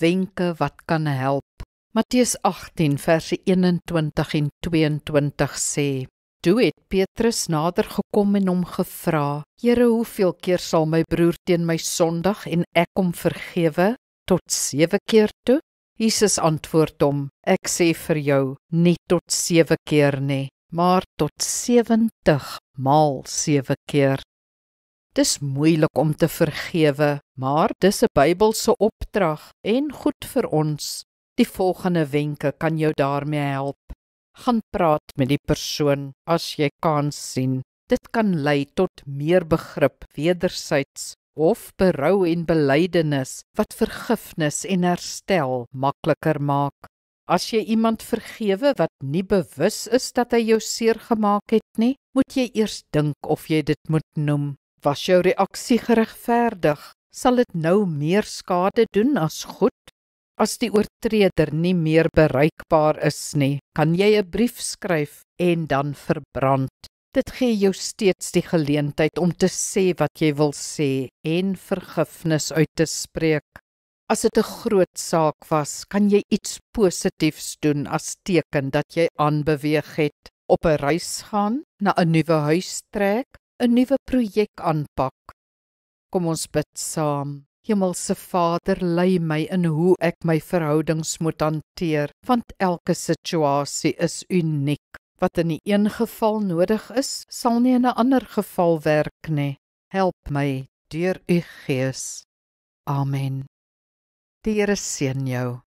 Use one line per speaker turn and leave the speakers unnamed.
wenke wat kan help. Matteus 18 verse 21 en 22 sê, Toe het Petrus nader gekom en hom gevra, Here, hoeveel keer sal my broer teen my sondig en ek hom vergewe? Tot 7 keer toe? Jesus antwoord hom, ek sê vir jou, nie tot 7 keer nie, maar tot 70 maal 7 keer. Dis moeilik om te vergewe, maar dis 'n Bybelse opdrag en goed vir ons. Die volgende wenke kan jou daarmee help. Gaan praat met die persoon as jy kans sien. Dit kan lei tot meer begrip wederzijds of berou en belydenis wat vergifnis en herstel makliker maak. As jy iemand vergewe wat nie bewus is dat hy jou seer gemaak het nie, moet jy eers dink of jy dit moet noem. Was jou reaksie geregverdig? Sal dit nou meer skade doen as goed? As die oortreder nie meer bereikbaar is nie, kan jy 'n brief skryf en dan verbrand. Dit gee jou steeds die geleentheid om te sê wat jy wil sê en vergifnis uit te spreek. As dit 'n groot saak was, kan jy iets positiefs doen as teken dat jy aanbeweeg het. Op 'n reis gaan, na 'n nuwe huis trek, 'n nuwe projek aanpak. Kom ons bid saam. Hemelse Vader, lei my in hoe ek my verhoudings moet hanteer, want elke situasie is uniek. Wat in die een geval nodig is, sal nie in 'n ander geval werk nie. Help my deur U Gees. Amen. Die Here seën jou.